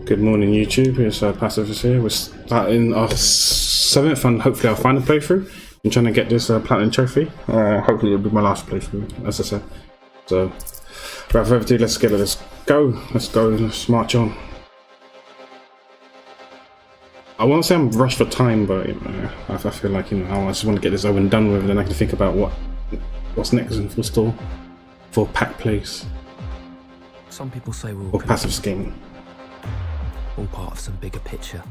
Good morning, YouTube. It's Passive here. We're starting our 7th and hopefully our final playthrough. I'm trying to get this platinum trophy. Hopefully it'll be my last playthrough, as I said. So, without further ado, let's get it. Let's go. Let's march on. I won't say I'm rushed for time, but you know, I feel like, you know, I just want to get this over and done with, and then I can think about what's next in full store for pack plays. Some people say we're all or passive scheming. All part of some bigger picture,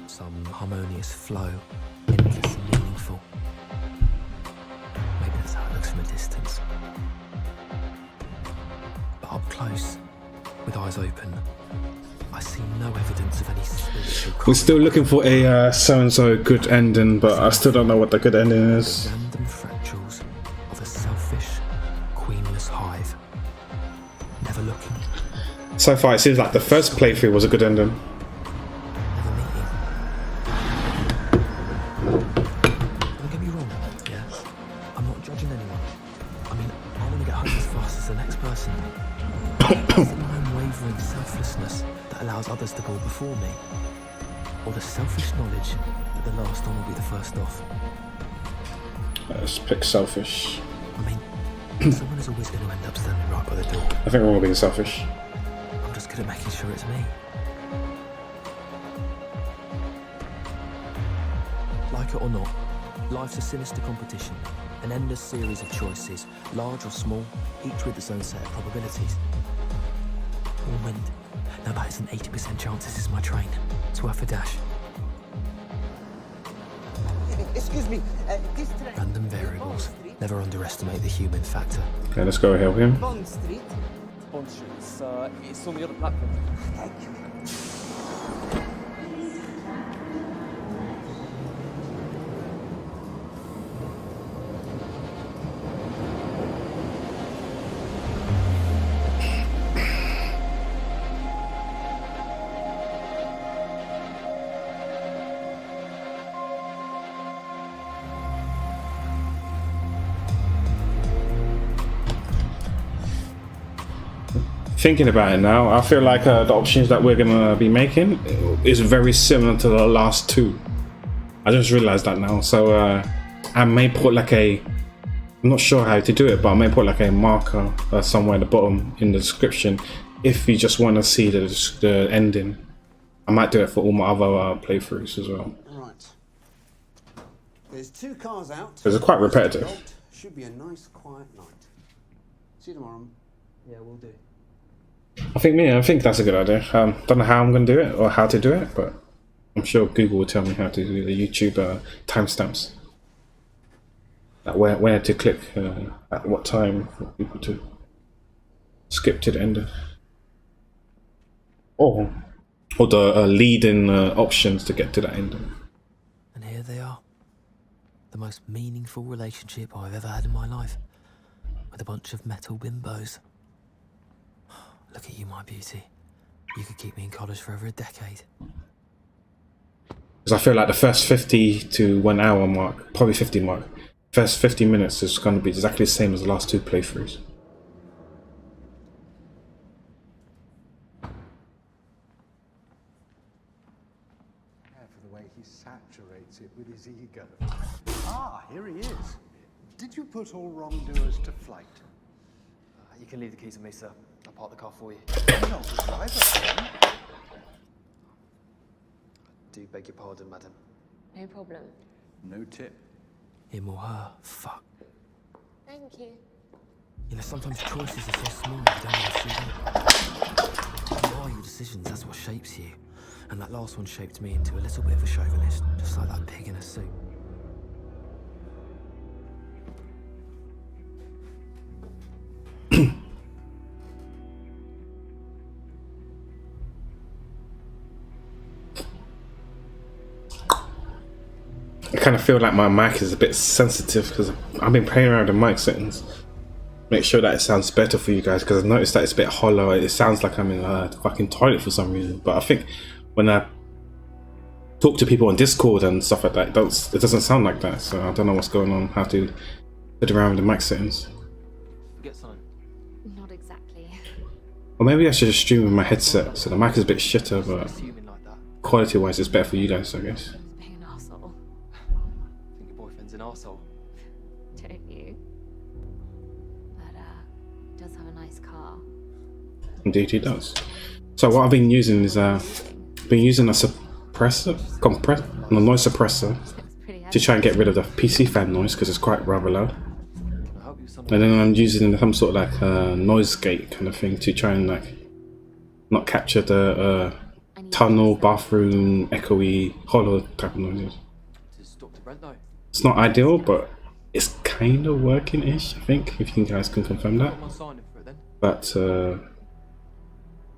some harmonious flow, endless and meaningful. Maybe that's how it looks from a distance. But up close, with eyes open, I see no evidence of any spiritual. We're still looking for a so-and-so good ending, but I still don't know what the good ending is. Random fractals of a selfish, queenless hive. Never looking. So far, it seems like the first playthrough was a good ending. Never meeting. Don't get me wrong, yeah? I'm not judging anyone. I mean, I want to get home as fast as the next person. Is it my unwavering selflessness that allows others to go before me? Or the selfish knowledge that the last one will be the first off? Let's pick selfish. I mean, someone is always going to end up standing right by the door. I think we're all being selfish. I'm just good at making sure it's me. Like it or not, life's a sinister competition, an endless series of choices, large or small, each with its own set of probabilities. All wind. Now that is an 80% chance this is my train. It's worth a dash. Excuse me, Random variables. Never underestimate the human factor. Okay, let's go help him. Bond Street. Bond Street. It's on the other platform. Thank you. Thinking about it now, I feel like the options that we're gonna be making is very similar to the last two. I just realized that now. So I may put like I'm not sure how to do it, but I may put like a marker somewhere at the bottom in the description if you just want to see the ending. I might do it for all my other playthroughs as well. Right. There's 2 cars out. Because it's quite repetitive. Should be a nice quiet night. See you tomorrow. Yeah, we'll do. I think that's a good idea. Don't know how I'm going to do it or how to do it, but I'm sure Google will tell me how to do the YouTube timestamps. Like where to click at what time for people to skip to the end. Or the leading options to get to that end. And here they are. The most meaningful relationship I've ever had in my life. With a bunch of metal bimbos. Look at you, my beauty. You could keep me in college for over a decade. Because I feel like the first 50 to 1 hour mark, probably 50 mark, first 50 minutes is going to be exactly the same as the last 2 playthroughs. For the way he saturates it with his ego. Ah, here he is. Did you put all wrongdoers to flight? You can leave the keys to me, sir. I'll park the car for you. You're not the driver. I do beg your pardon, madam. No problem. No tip. Him or her. Fuck. Thank you. You know, sometimes choices are so small you don't even see them. You are your decisions, that's what shapes you. And that last one shaped me into a little bit of a chauvinist, just like that pig in a suit. I kind of feel like my mic is a bit sensitive because I've been playing around with the mic settings. Make sure that it sounds better for you guys, because I've noticed that it's a bit hollow. It sounds like I'm in a fucking toilet for some reason. But I think when I talk to people on Discord and stuff like that, it doesn't sound like that. So I don't know what's going on, how to fit around with the mic settings. Get something. Not exactly. Or maybe I should just stream with my headset, so the mic is a bit shitter, but Assuming like that. quality-wise it's better for you guys, I guess. He's being an arsehole. I think your boyfriend's an arsehole. Don't you? But, he does have a nice car. Indeed he does. So what I've been using is, a noise suppressor Looks pretty to heavy. try and get rid of the PC fan noise because it's quite rather loud. Can I help you with something? And then I'm using some sort of like noise gate kind of thing to try and like not capture the tunnel, bathroom, echoey, hollow type of noises. To stop the rent though. It's not ideal, but it's kind of working-ish, I think, if you guys can confirm that. Am I signing for it then? But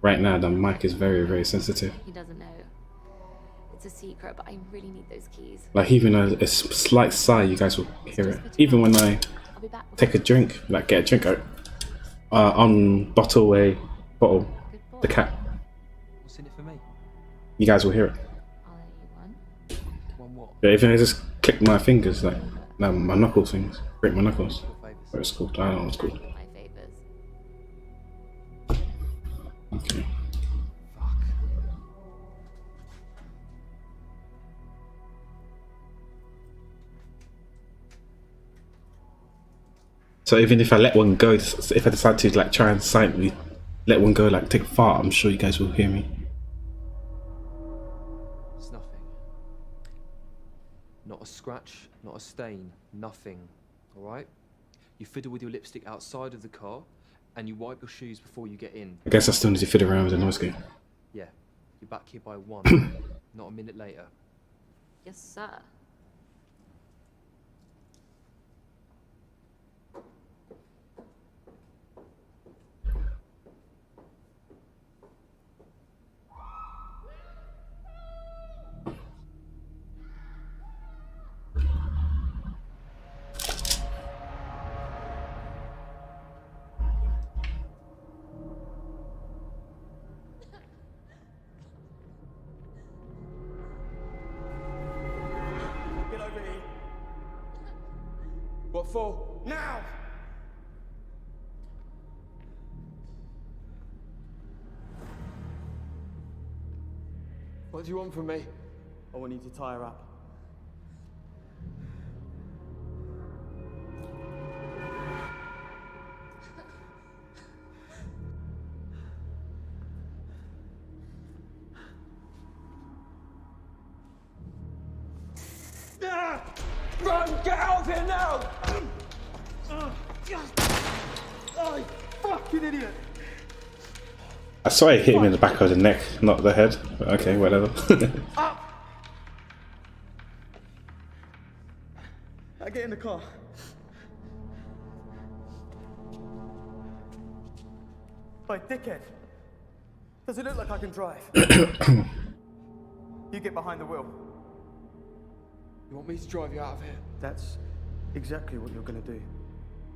right now the mic is very, very sensitive. He doesn't know. It's a secret, but I really need those keys. Like even a slight sigh, you guys will hear it. Even when I I'll be back. take a drink, like get a drink out, bottle the cap, What's in it for me? you guys will hear it. I'll let you one. One what? Yeah, even if I just click my fingers, like my knuckles things, break my knuckles. Your favours. What it's called? I don't know what it's called. My favors. Okay. Fuck. So even if I let one go, if I decide to like try and silently let one go, like take a fart, I'm sure you guys will hear me. It's nothing. Not a scratch, not a stain, nothing. Alright? You fiddle with your lipstick outside of the car and you wipe your shoes before you get in. I guess I still need to fit around with the noise gate. Yeah. You're back here by 1, not a minute later. Yes, sir. Get over here. What for? Now! What do you want from me? I want you to tie her up. Run! Get out of here now! Oh, you fucking idiot! I saw it hit him in the back of the neck, not the head. But okay, whatever. Now get in the car. Hey, dickhead. Does it look like I can drive? You get behind the wheel. You want me to drive you out of here? That's exactly what you're gonna do.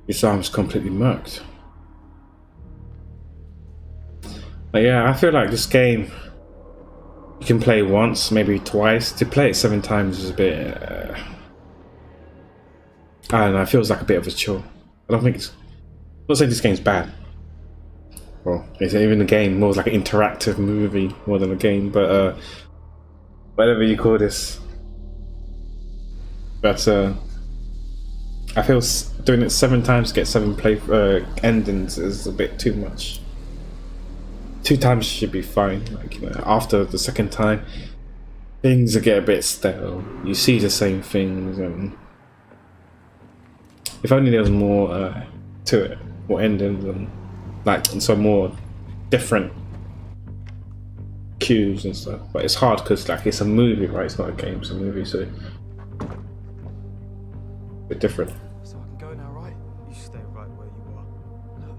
His arm's completely murked. But yeah, I feel like this game you can play once, maybe twice. To play it 7 times is a bit. I don't know. It feels like a bit of a chore. I don't think it's. I'm not saying this game's bad. Well, it's even a game more like an interactive movie more than a game, but whatever you call this. But I feel doing it 7 times to get 7 endings is a bit too much. 2 times should be fine. Like, you know, after the 2nd time, things get a bit stale. You see the same things, and if only there was more to it, more endings, and some more different cues and stuff. But it's hard because like it's a movie, right? It's not a game; it's a movie, so a bit different. So I can go now, right? You stay right where you are. Look,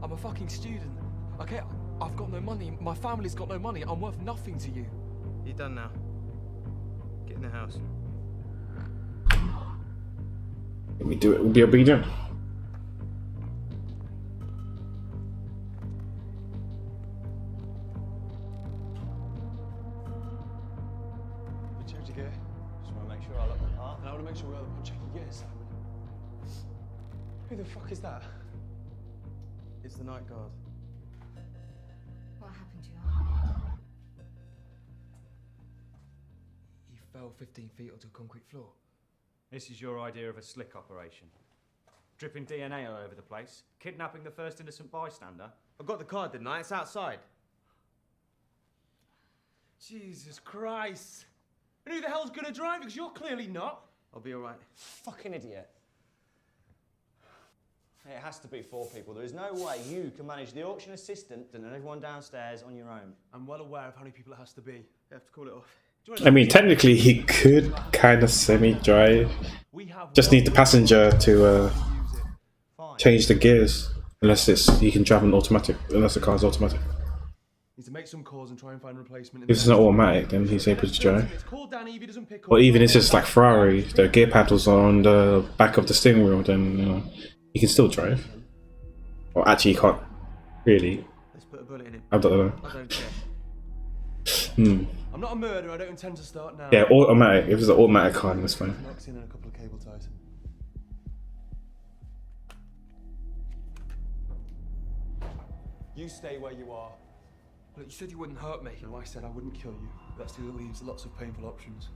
I'm a fucking student. Okay, I've got no money. My family's got no money. I'm worth nothing to you. You're done now. Get in the house. Let me do it. We'll be obedient. Which you get? Just want to make sure I look the part. And I want to make sure we are the one check you get, Simon. Who the fuck is that? It's the night guard. fell 15 feet onto a concrete floor. This is your idea of a slick operation. Dripping DNA all over the place, kidnapping the first innocent bystander. I got the card, didn't I? It's outside. Jesus Christ. And who the hell's gonna drive? Because you're clearly not. I'll be all right. Fucking idiot. It has to be 4 people. There is no way you can manage the auction assistant and everyone downstairs on your own. I'm well aware of how many people it has to be. You have to call it off. I mean, technically, he could kind of semi-drive. Just need the passenger to change the gears, unless you can drive an automatic, unless the car's automatic. Need to make some calls and try and find a replacement. If it's not automatic, then he's able to drive. Call Danny if he doesn't pick up. Or even if it's just like Ferrari, the gear paddles are on the back of the steering wheel, then you know he can still drive. Or actually, he can't really. Let's put a bullet in it. I don't know. I don't care. I'm not a murderer. I don't intend to start now. Yeah, automatic. If it's an automatic car, then that's fine. Knocks in and a couple of cable ties. You stay where you are. Look, you said you wouldn't hurt me. No, I said I wouldn't kill you. That still leaves lots of painful options.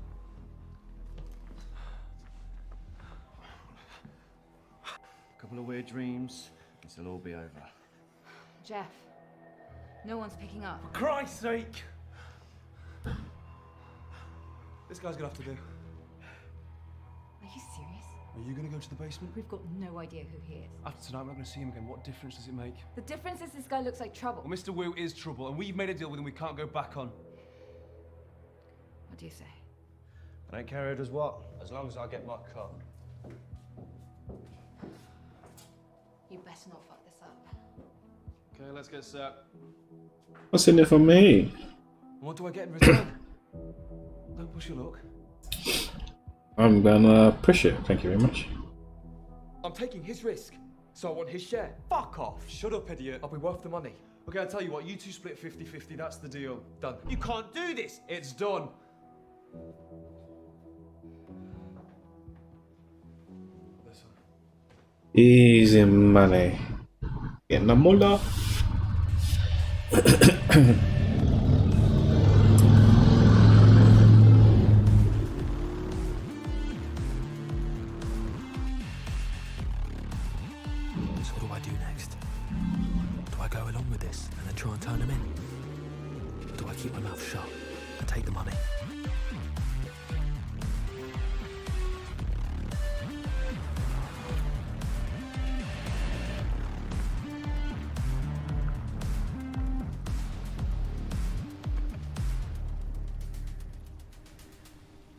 A couple of weird dreams, this'll all be over. Jeff, no one's picking up. For Christ's sake! This guy's gonna have to do. Are you serious? Are you gonna go to the basement? We've got no idea who he is. After tonight, we're not gonna see him again. What difference does it make? The difference is this guy looks like trouble. Well, Mr. Wu is trouble, and we've made a deal with him we can't go back on. What do you say? I don't care who does what, as long as I get my cut. You better not fuck this up. Okay, let's get set. What's in it for me? What do I get in return? Don't push your luck. I'm gonna push it. Thank you very much. I'm taking his risk, so I want his share. Fuck off! Shut up, idiot. I'll be worth the money. Okay, I'll tell you what, you two split 50-50, that's the deal. Done. You can't do this! It's done. Listen. Easy money. Getting the mullah. So what do I do next? Do I go along with this and then try and turn him in? Or do I keep my mouth shut and take the money?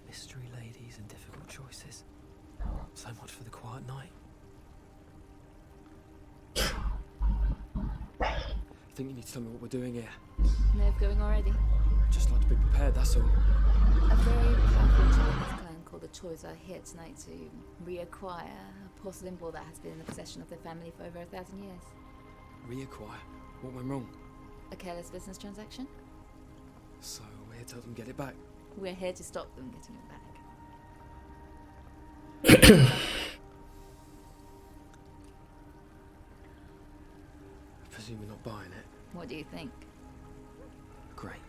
Mystery ladies and difficult choices. So much for the quiet night. I think you need to tell me what we're doing here. Know of going already? Just like to be prepared, that's all. A very powerful Chinese clan called the Choi's are here tonight to reacquire a porcelain ball that has been in the possession of their family for over 1,000 years. Reacquire? What went wrong? A careless business transaction? So we're here to help them get it back. We're here to stop them getting it back. I presume you're not buying it. What do you think? Great.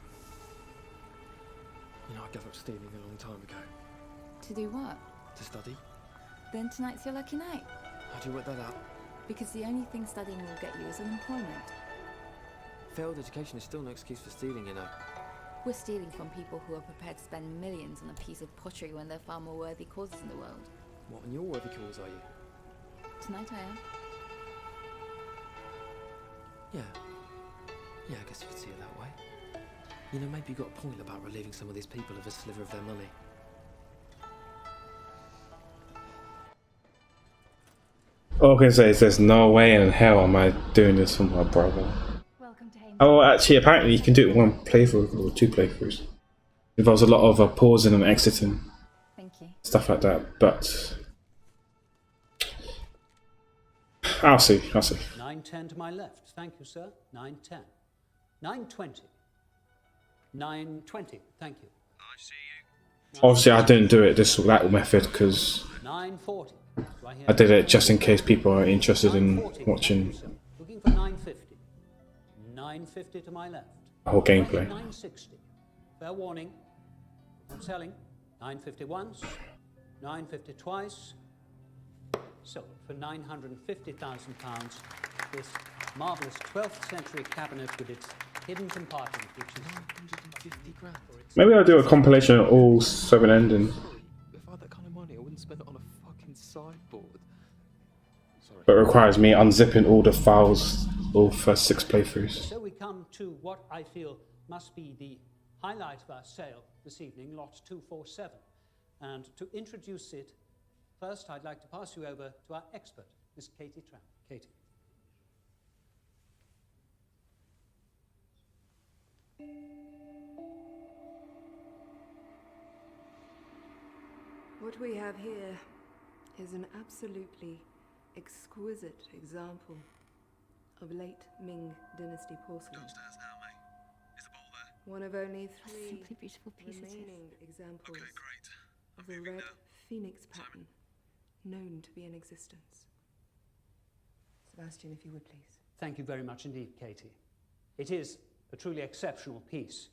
You know, I gave up stealing a long time ago. To do what? To study. Then tonight's your lucky night. How do you work that out? Because the only thing studying will get you is unemployment. Failed education is still no excuse for stealing, you know. We're stealing from people who are prepared to spend millions on a piece of pottery when there are far more worthy causes in the world. What, and your worthy cause are you? Tonight I am. Yeah. Yeah, I guess you could see it that way. You know, maybe you got a point about relieving some of these people of a sliver of their money. All I can say is there's no way in hell am I doing this for my brother. Welcome to Haynes. Oh, actually, apparently you can do it one playthrough or 2 playthroughs. Involves a lot of pausing and exiting, Thank you. stuff like that. But I'll see. 9:10 to my left. Thank you, sir. 9:10. 9:20. 9:20. Thank you. Obviously, I didn't do it that method because 9:40. Right here. I did it just in case people are interested in 9:40. watching Thank you, sir. Looking for 9:50. 9:50 to my left. the whole gameplay. 9:60. Fair warning. I'm selling. 950 once, 950 twice. So, for £950,000, this marvellous 12th century cabinet with its hidden compartment, which is 950 grand. Maybe I'll do a compilation of all 7 endings. If I had that kind of money, I wouldn't spend it on a fucking sideboard. Sorry. But it requires me unzipping all the files, all first 6 playthroughs. So we come to what I feel must be the highlight of our sale this evening, lot 247. And to introduce it, first I'd like to pass you over to our expert, Miss Katie Tran. Katie. What we have here is an absolutely exquisite example of late Ming Dynasty porcelain. Downstairs now, mate. Is the bowl there? One of only A 3 simply beautiful piece it is. remaining examples Okay, great. I'm of the moving red now. phoenix pattern known to be in existence. Sebastian, if you would please. Thank you very much indeed, Katie. It is a truly exceptional piece,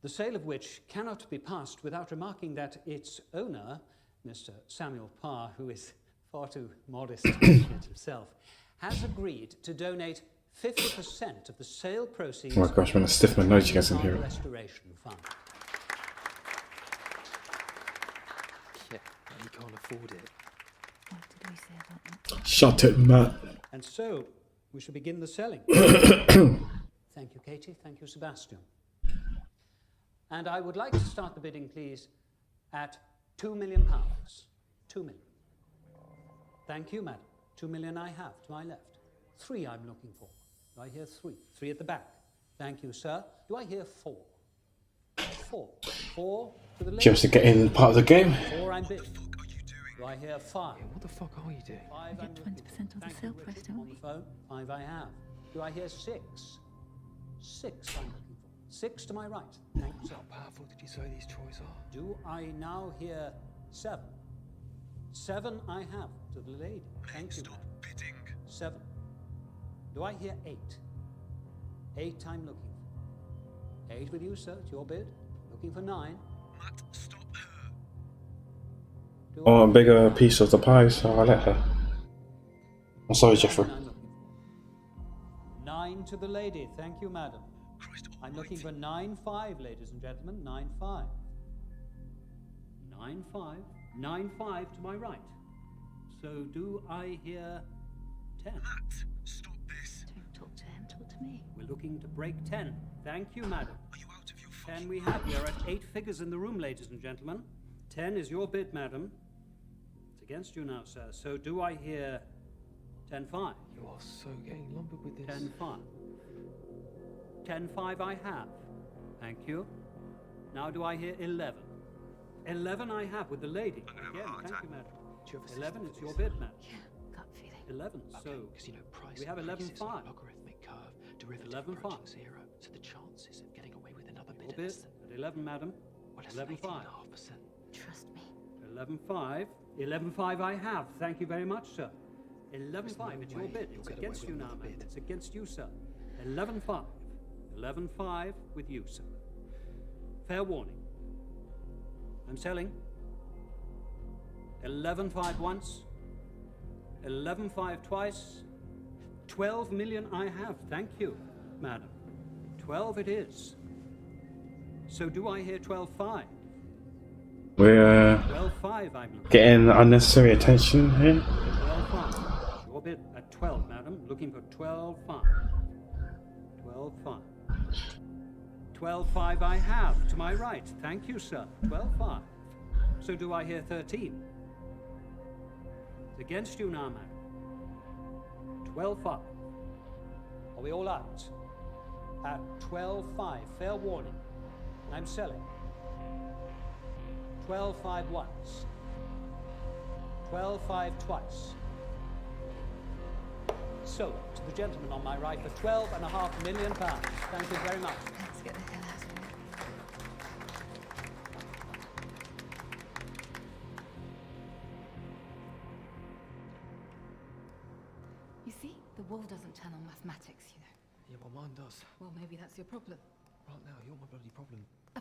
the sale of which cannot be passed without remarking that its owner, Mr. Samuel Parr, who is far too modest to mention it himself, has agreed to donate 50% of the sale proceeds Oh my gosh, I'm gonna stiff my nose, you guys can hear it. Restoration Fund. Yeah, and you can't afford it. What did we say about that? Shut it, Matt. And so, we shall begin the selling. Thank you, Katie. Thank you, Sebastian. And I would like to start the bidding, please, at £2 million. 2 million. Thank you, madam. 2 million I have to my left. 3 I'm looking for. Do I hear 3? 3 at the back. Thank you, sir. Do I hear 4? 4. 4 to the left. Just to get in part of the game. 4 I'm bidding. Do I hear 5? Yeah, what the fuck are you doing? 5 We I'm get looking 20% of the Thank sale you, price, Richard, don't on we? the phone. 5 I have. Do I hear 6? 6 I'm looking for. 6 to my right. Thank you, sir. How powerful did you say these toys are? Do I now hear 7? 7 I have to the lady. Thank you. Stop bidding. 7. Do I hear 8? 8 I'm looking for. 8 with you, sir. It's your bid. Looking for 9. Matt, stop her. Do Oh, I a hear bigger 9? piece of the pie, so I'll let her. I'm sorry, Jeffrey. 9 I'm looking for. 9 to the lady. Thank you, madam. Christ I'm looking almighty. for 9-5, ladies and gentlemen. 9-5. 9-5. 9-5 to my right. So do I hear 10? Matt, stop this. Don't talk to him, talk to me. We're looking to break 10. Thank you, madam. Are you out of your 10 fucking we have. We are at 8 figures in the room, ladies and gentlemen. 10 is your bid, madam. It's against you now, sir. So do I hear 10-5? You are so getting lumbered with this. 10-5. 10-5 I have. Thank you. Now do I hear 11? 11 I have with the lady. I'm gonna have a Again, heart thank attack. you, madam. Do you have a 11 system is for your this? bid, madam. Yeah, gut feeling. 11. So Because you know price we have increases 11.5. on a logarithmic curve, derivative 11.5. approaching 0. So the chances of getting away with another your bid are bid less than at 11, madam. well, less than 11.5. 18.5%. Trust me. 11.5. 11.5 I have. Thank you very much, sir. 11.5. no It's your way bid. you'll It's get away against with you now, another madam. bid. It's against you, sir. 11.5. 11.5 with you, sir. Fair warning. I'm selling. 11.5 once. 11.5 twice. 12 million I have. Thank you, madam. 12 it is. So do I hear 12.5? We're 12.5 I'm looking. getting unnecessary attention here. 12.5. Your bid at 12, madam. Looking for 12.5. 12.5. 12.5 I have to my right. Thank you, sir. 12.5. So do I hear 13? It's against you now, madam. 12.5. Are we all out? At 12.5. Fair warning. I'm selling. 12.5 once. 12.5 twice. So, to the gentleman on my right for £12.5 million. Thank you very much. Let's get the hell out of here. You see, the wall doesn't turn on mathematics, you know. Yeah, well, mine does. Well, maybe that's your problem. Right now, you're my bloody problem. A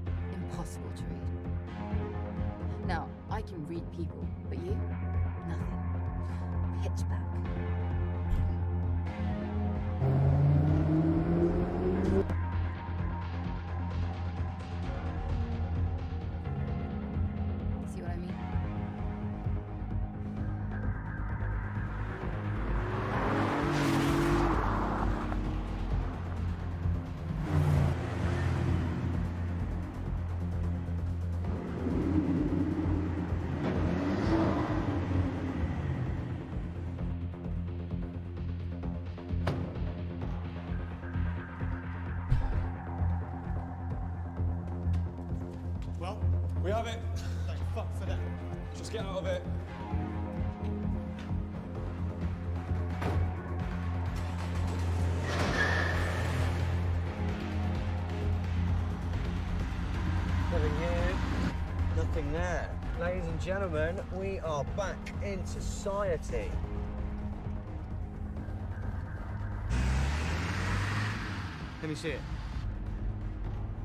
impossible to read. Now, I can read people, but you? Nothing. Pitch black. See what I mean? Well, we have it. Thank fuck for that. Just get out of it. Nothing here, nothing there. Ladies and gentlemen, we are back in society. Let me see it.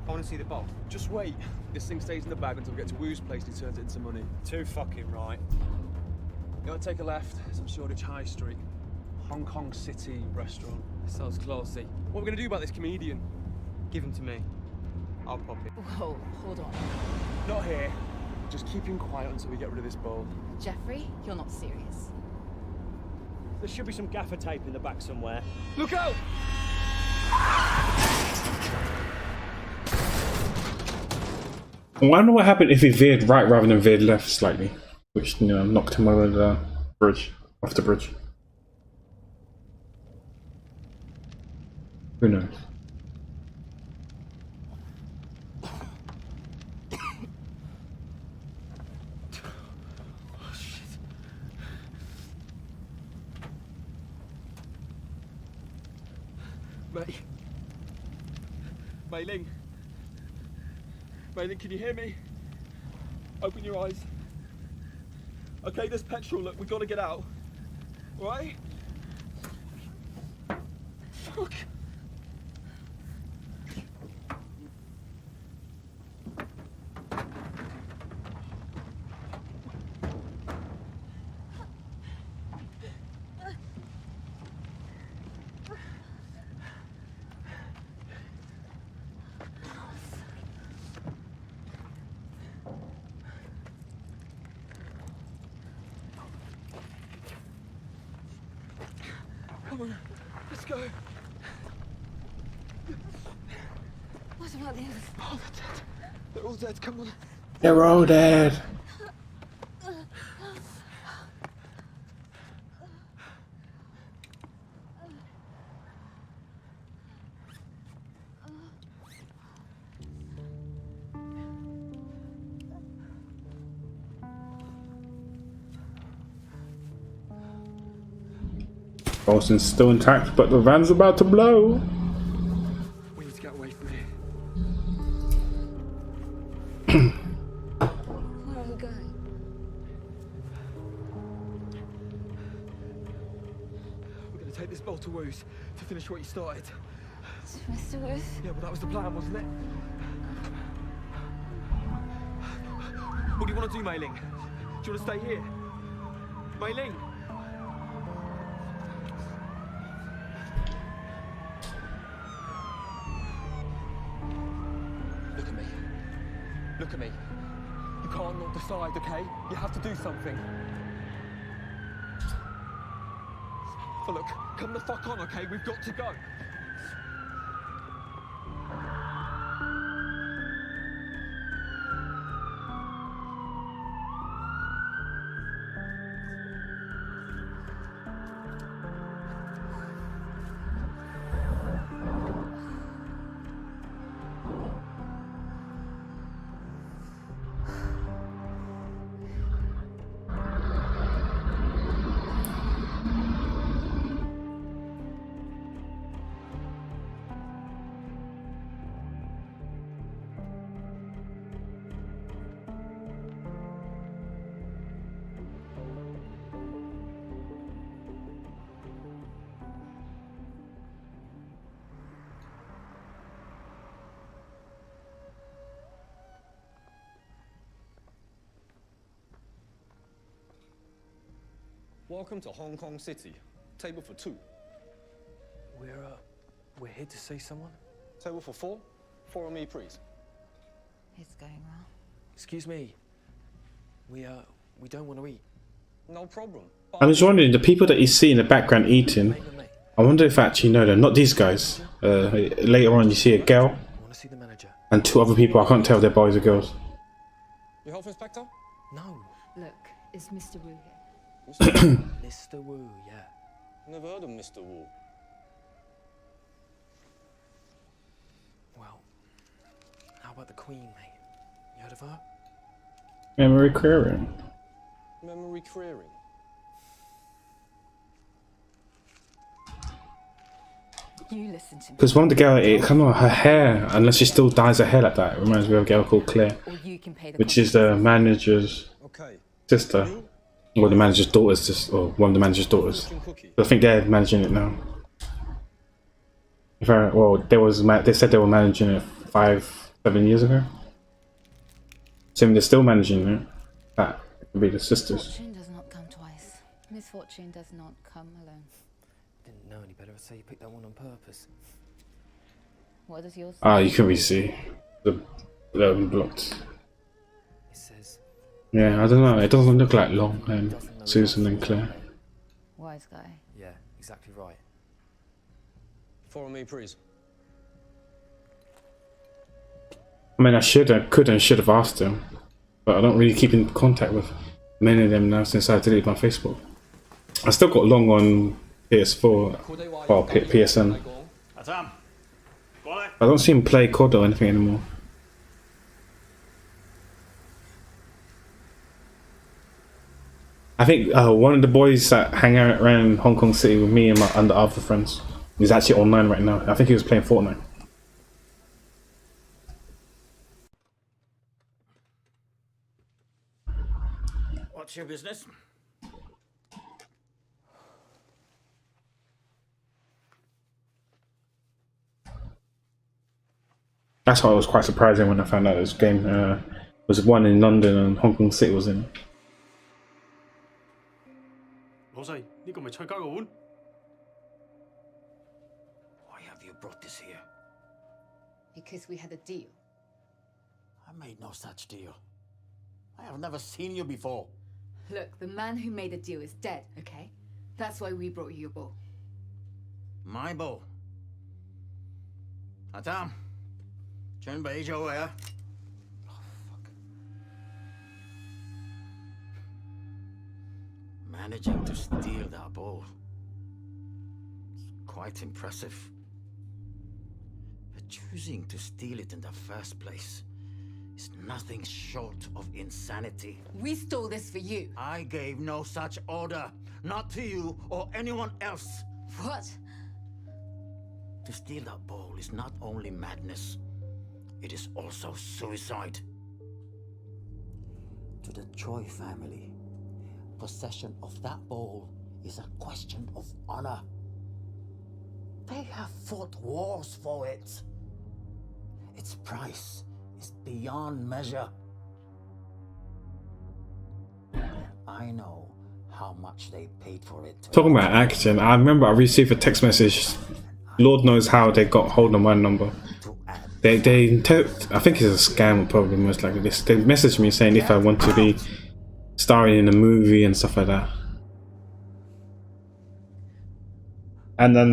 I want to see the bolt. Just wait. This thing stays in the bag until we get to Wu's place and he turns it into money. Too fucking right. You want to take a left, some Shoreditch High Street. Hong Kong City restaurant. Sounds classy. What are we going to do about this comedian? Give him to me. I'll pop it. Whoa, hold on. Not here. Just keep him quiet until we get rid of this bowl. Jeffrey, you're not serious. There should be some gaffer tape in the back somewhere. Look out! I wonder what happened if he veered right rather than veered left slightly, which, you know, knocked him over the bridge, off the bridge. Who knows? Mei Ling. Mei Ling, can you hear me? Open your eyes. Okay, there's petrol. Look, we've got to get out. All right? Fuck. Come on, let's go. What about the others? Oh, they're dead. They're all dead, come on. They're all dead. Bolson's still intact, but the van's about to blow. We need to get away from here. Where are we going? We're going to take this bowl to Wu's to finish what you started. Mr. Wu's? Yeah, well, that was the plan, wasn't it? What do you want to do, Mei Ling? Do you want to stay here? Mei Ling? Look at me. Look at me. You can't not decide, okay? You have to do something. But look, come the fuck on, okay? We've got to go. Welcome to Hong Kong City. Table for 2. We're here to see someone? Table for 4. Follow me, please. It's going well. Excuse me. We don't want to eat. No problem. I'm just wondering, the people that you see in the background eating, I wonder if I actually know them. Not these guys. Later on, you see a girl and 2 other people. I can't tell if they're boys or girls. Your health inspector? No. Look, it's Mr. Wu here. Mr. Wu, yeah. Never heard of Mr. Wu. Well, how about the Queen, mate? You heard of her? Memory clearing. Memory clearing. You listen to me. Because one of the girl, come on, her hair, unless she still dyes her hair like that, it reminds me of a girl called Claire, which is the manager's sister, or the manager's daughter's, or one of the manager's daughters. I think they're managing it now. Well, they said they were managing it 5-7 years ago. So they're still managing it. That could be the sisters. Fortune does not come twice. Misfortune does not come alone. Didn't know any better. I'd say you picked that one on purpose. What does yours say? Ah, you can really see the blocked. It says. Yeah, I don't know. It doesn't look like Long and Susan and Claire. Wise guy. Yeah, exactly right. Follow me, please. I mean, could and should have asked them, but I don't really keep in contact with many of them now since I deleted my Facebook. I still got Long on PS4, well, PSN. I don't see him play COD or anything anymore. I think one of the boys that hang out around Hong Kong City with me and my other friends is actually online right now. I think he was playing Fortnite. What's your business? That's why it was quite surprising when I found out this game was one in London and Hong Kong City was in it. 老細，呢個咪蔡家個碗？ Why have you brought this here? Because we had a deal. I made no such deal. I have never seen you before. Look, the man who made the deal is dead, okay? That's why we brought you your bowl. My bowl. Adam, 準備咗未啊？ Managing to steal that bowl. It's quite impressive. But choosing to steal it in the first place is nothing short of insanity. We stole this for you. I gave no such order. Not to you or anyone else. What? To steal that bowl is not only madness, it is also suicide. To the Choi family, possession of that bowl is a question of honor. They have fought wars for it. Its price is beyond measure. I know how much they paid for it. Talking about acting, I remember I received a text message. Lord knows how they got hold of my number. I think it's a scam, probably most likely. They messaged me saying if I want to be starring in a movie and stuff like that. And then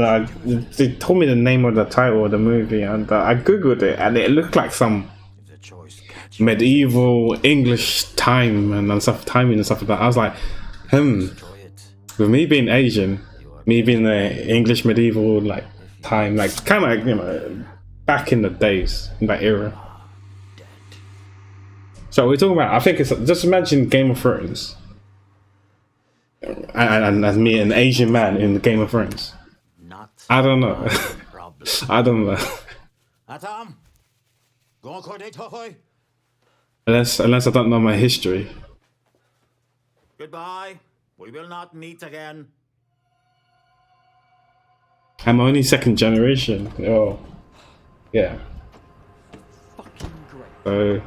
they told me the name of the title of the movie, and I googled it, and it looked like some medieval English timing and stuff like that. I was like, with me being Asian, me being the English medieval like time, like kind of like, you know, back in the days, in that era. So we're talking about, I think it's, just imagine Game of Thrones, and as me, an Asian man in the Game of Thrones. I don't know. I don't know. Unless I don't know my history. Goodbye. We will not meet again. I'm only second generation. Oh, yeah. So,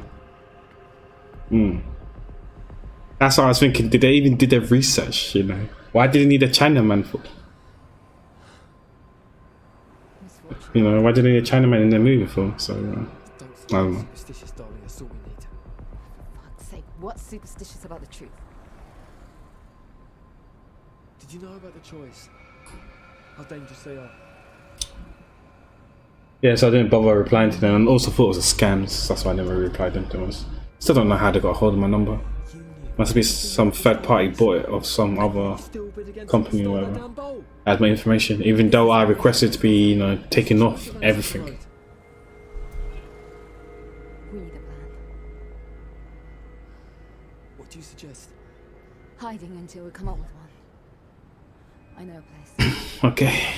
that's what I was thinking. Did they even do their research? You know. Why did he need a Chinaman for? You know, why did he need a Chinaman in the movie for? So, I don't know. Superstitious, darling. That's all we need. For fuck's sake, what's superstitious about the truth? Did you know about the choice? How dangerous they are? Yeah, so I didn't bother replying to them, and also thought it was a scam. So that's why I never replied to them. Still don't know how they got a hold of my number. Must be some third party bought it of some other company or whatever. Had my information, even though I requested to be, you know, taken off everything. We need a plan. What do you suggest? Hiding until we come up with one. I know a place. Okay.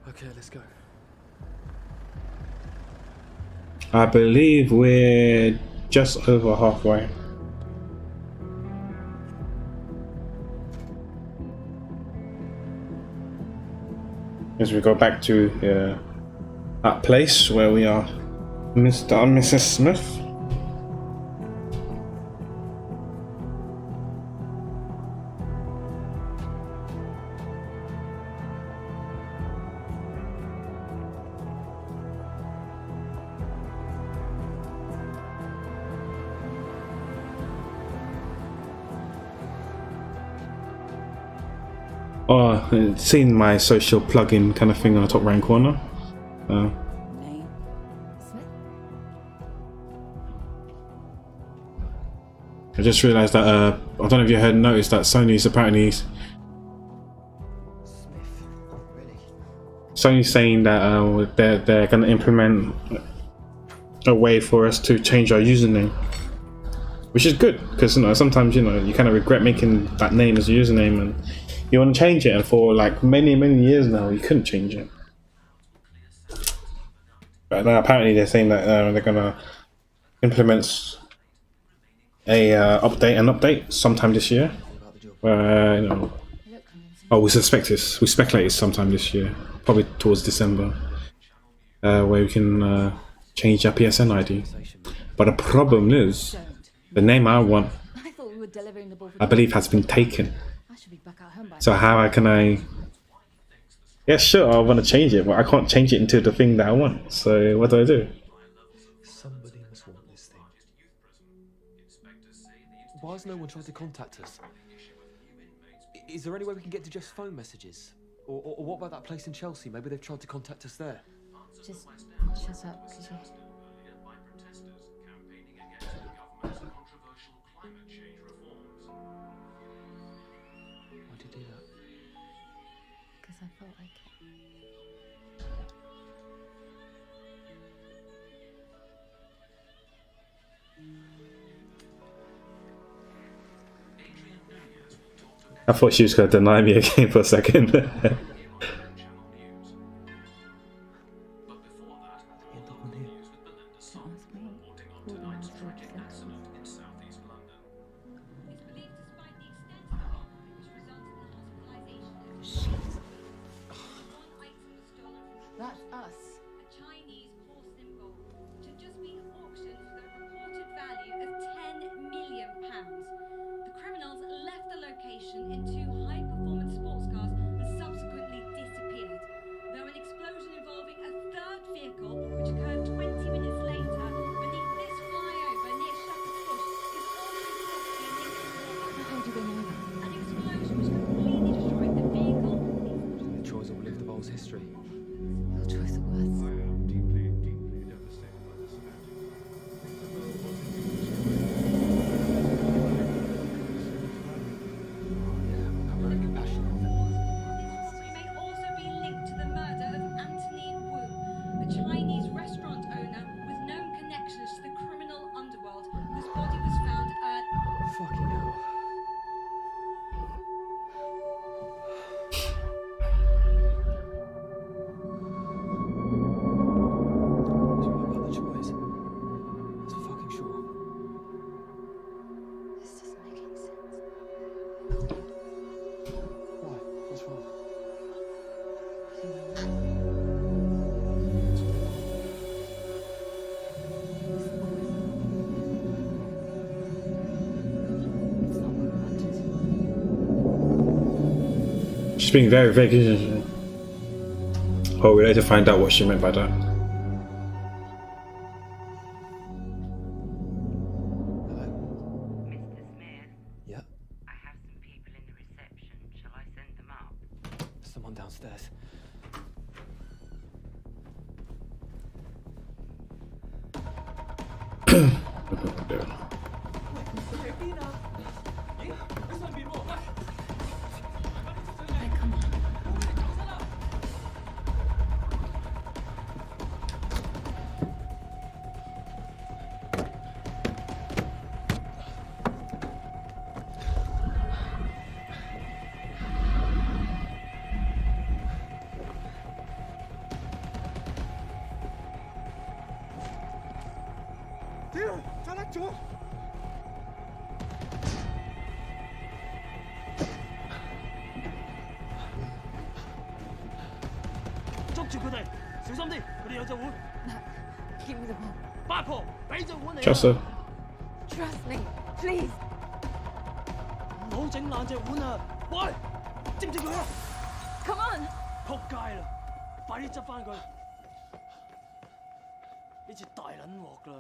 Okay, let's go. I believe we're just over halfway. As we go back to that place where we are, Mr. and Mrs. Smith. Oh, seen my social plugin kind of thing on the top right corner. I just realised that I don't know if you had noticed that Sony's apparently Sony's saying that they're going to implement a way for us to change our username, which is good because, you know, sometimes, you know, you kind of regret making that name as a username and you want to change it, and for like many years now you couldn't change it. But now apparently they're saying that they're gonna implement a update sometime this year. You know, we speculate it's sometime this year, probably towards December, where we can change our PSN ID. But the problem is, the name I want, I believe, has been taken. So how can I? Yeah, sure, I want to change it, but I can't change it into the thing that I want. So what do? Somebody must want this thing. Why has no one tried to contact us? Is there any way we can get to Jeff's phone messages? Or what about that place in Chelsea? Maybe they've tried to contact us there. Just shut up, could you? Why'd you do that? Because I felt like it. I thought she was going to deny me again for a second. That's us. A Chinese core symbol to just be auctioned for the reported value of £10 million. The criminals left the location in 2 high-performance sports cars and subsequently disappeared. Though an explosion involving a third vehicle, which occurred 20 minutes later beneath this flyover near Shepherd's Bush, is also thought to be linked to the How do they know that? an explosion which completely destroyed the vehicle. The choice will live the bowl's history. Your choice of words. She's being very vague, isn't she? Oh, we later find out what she meant by that. Yeah. I have some people in the reception. Shall I send them up? Someone downstairs. Give me the ball. Trust her. Trust me, please. Come on. 仆街啦！快啲執翻佢！呢次大撚鑊啦！